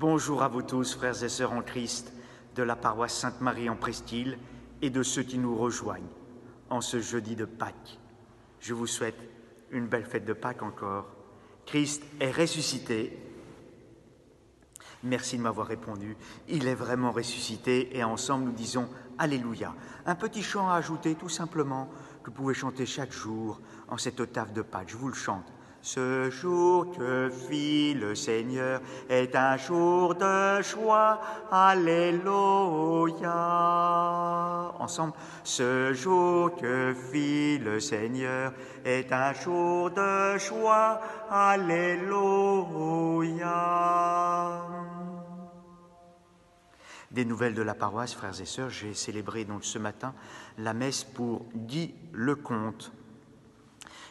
Bonjour à vous tous, frères et sœurs en Christ, de la paroisse Sainte-Marie en Presqu'île et de ceux qui nous rejoignent en ce jeudi de Pâques. Je vous souhaite une belle fête de Pâques encore. Christ est ressuscité. Merci de m'avoir répondu. Il est vraiment ressuscité et ensemble nous disons Alléluia. Un petit chant à ajouter tout simplement que vous pouvez chanter chaque jour en cette octave de Pâques. Je vous le chante. Ce jour que fit le Seigneur est un jour de joie. Alléluia. Ensemble. Ce jour que fit le Seigneur est un jour de joie. Alléluia. Des nouvelles de la paroisse, frères et sœurs, j'ai célébré donc ce matin la messe pour Guy Lecomte.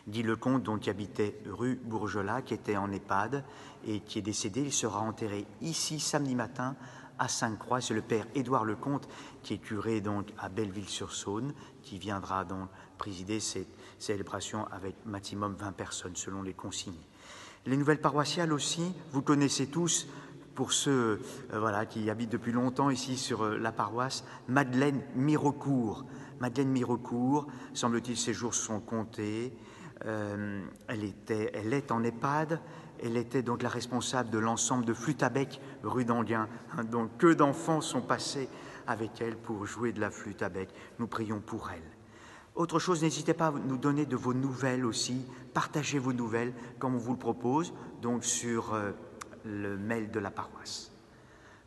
Guy Lecomte, donc, qui habitait rue Bourgelat, qui était en EHPAD et qui est décédé. Il sera enterré ici samedi matin à Sainte-Croix. C'est le père Édouard Lecomte, qui est curé donc à Belleville-sur-Saône, qui viendra donc présider cette célébration avec maximum 20 personnes selon les consignes. Les nouvelles paroissiales aussi, vous connaissez tous. Pour ceux qui habitent depuis longtemps ici sur la paroisse, Madeleine Mirecourt. Madeleine Mirecourt, semble-t-il, ses jours sont comptés. Elle est en EHPAD. Elle était donc la responsable de l'ensemble de flûte à bec rue d'Anguin. Donc que d'enfants sont passés avec elle pour jouer de la flûte à bec. Nous prions pour elle. Autre chose, n'hésitez pas à nous donner de vos nouvelles aussi. Partagez vos nouvelles comme on vous le propose, donc sur le mail de la paroisse.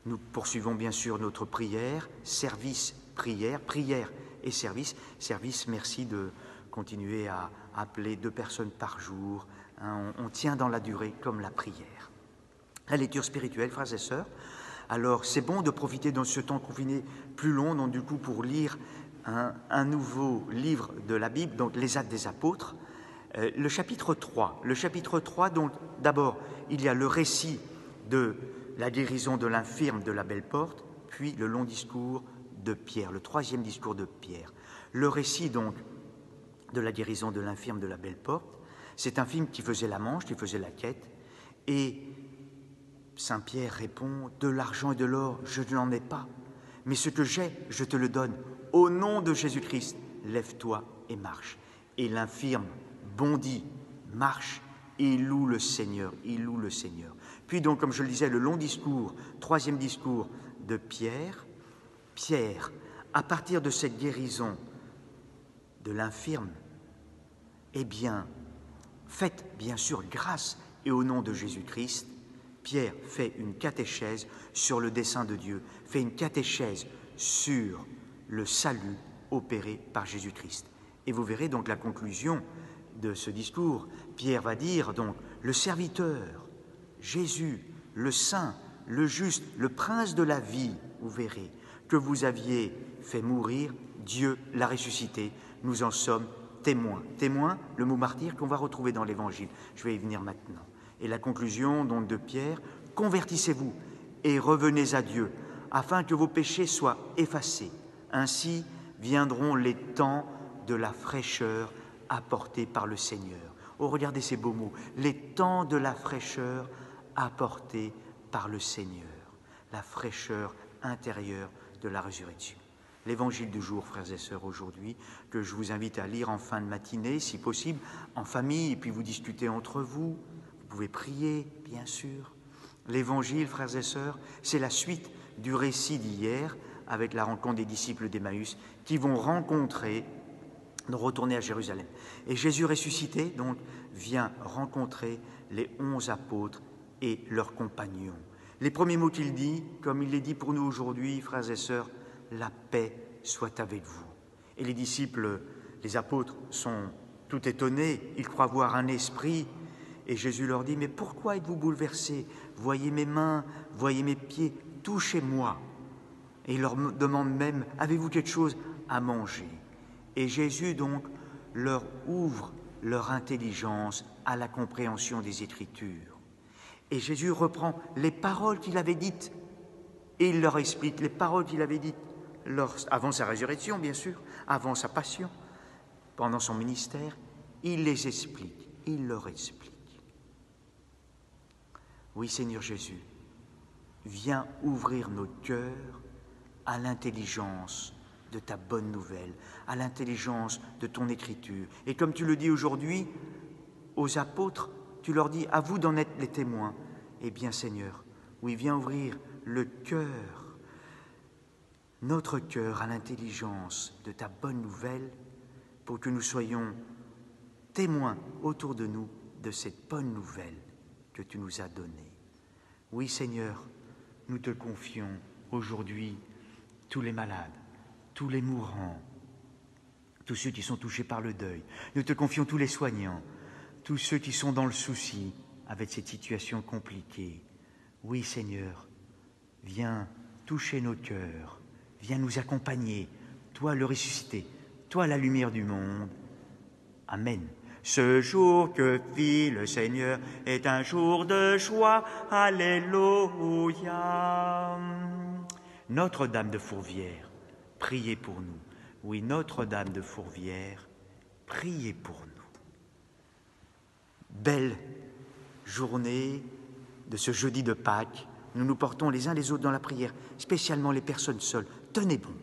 Nous poursuivons bien sûr notre prière, service, prière, prière et service. Service, merci de continuer à appeler 2 personnes par jour. On tient dans la durée comme la prière. La lecture spirituelle, frères et sœurs. Alors, c'est bon de profiter dans ce temps confiné plus long, donc du coup pour lire un nouveau livre de la Bible, donc les Actes des Apôtres. Le chapitre 3. Le chapitre 3, donc d'abord, il y a le récit de la guérison de l'infirme de la Belle Porte, puis le long discours de Pierre, le 3e discours de Pierre. Le récit donc de la guérison de l'infirme de la Belle Porte, c'est un film qui faisait la manche, qui faisait la quête, et Saint Pierre répond « De l'argent et de l'or, je n'en ai pas, mais ce que j'ai, je te le donne. Au nom de Jésus-Christ, lève-toi et marche. » Et l'infirme bondit, marche, et loue le Seigneur, il loue le Seigneur. Puis donc, comme je le disais, le long discours, 3e discours de Pierre. Pierre, à partir de cette guérison de l'infirme, eh bien, faites bien sûr grâce et au nom de Jésus-Christ, Pierre fait une catéchèse sur le dessein de Dieu, fait une catéchèse sur le salut opéré par Jésus-Christ. Et vous verrez donc la conclusion de ce discours. Pierre va dire donc le serviteur, Jésus, le saint, le juste, le prince de la vie, vous verrez, que vous aviez fait mourir, Dieu l'a ressuscité. Nous en sommes témoins. Témoins, le mot martyr qu'on va retrouver dans l'Évangile. Je vais y venir maintenant. Et la conclusion donc de Pierre, convertissez-vous et revenez à Dieu, afin que vos péchés soient effacés. Ainsi viendront les temps de la fraîcheur apportée par le Seigneur. Oh, regardez ces beaux mots. Les temps de la fraîcheur apportés par le Seigneur. La fraîcheur intérieure de la résurrection. L'évangile du jour, frères et sœurs, aujourd'hui, que je vous invite à lire en fin de matinée, si possible, en famille, et puis vous discutez entre vous. Vous pouvez prier, bien sûr. L'évangile, frères et sœurs, c'est la suite du récit d'hier, avec la rencontre des disciples d'Emmaüs, qui vont retourner à Jérusalem. Et Jésus ressuscité, donc, vient rencontrer les 11 apôtres et leurs compagnons. Les premiers mots qu'il dit, comme il les dit pour nous aujourd'hui, frères et sœurs, la paix soit avec vous. Et les disciples, les apôtres, sont tout étonnés, ils croient voir un esprit, et Jésus leur dit, mais pourquoi êtes-vous bouleversés? Voyez mes mains, voyez mes pieds, touchez-moi. Et il leur demande même, avez-vous quelque chose à manger? Et Jésus donc leur ouvre leur intelligence à la compréhension des Écritures. Et Jésus reprend les paroles qu'il avait dites et il leur explique les paroles qu'il avait dites avant sa résurrection, bien sûr, avant sa passion, pendant son ministère. Il les explique, il leur explique. Oui, Seigneur Jésus, viens ouvrir nos cœurs à l'intelligence de ta bonne nouvelle, à l'intelligence de ton écriture. Et comme tu le dis aujourd'hui aux apôtres, tu leur dis, à vous d'en être les témoins. Eh bien, Seigneur, oui, viens ouvrir le cœur, notre cœur à l'intelligence de ta bonne nouvelle, pour que nous soyons témoins autour de nous de cette bonne nouvelle que tu nous as donnée. Oui, Seigneur, nous te confions aujourd'hui tous les malades, tous les mourants, tous ceux qui sont touchés par le deuil. Nous te confions tous les soignants, tous ceux qui sont dans le souci avec cette situation compliquée. Oui, Seigneur, viens toucher nos cœurs, viens nous accompagner, toi le ressuscité, toi la lumière du monde. Amen. Ce jour que fit le Seigneur est un jour de joie. Alléluia. Notre-Dame de Fourvière, priez pour nous. Oui, Notre-Dame de Fourvière, priez pour nous. Belle journée de ce jeudi de Pâques. Nous nous portons les uns les autres dans la prière, spécialement les personnes seules. Tenez bon.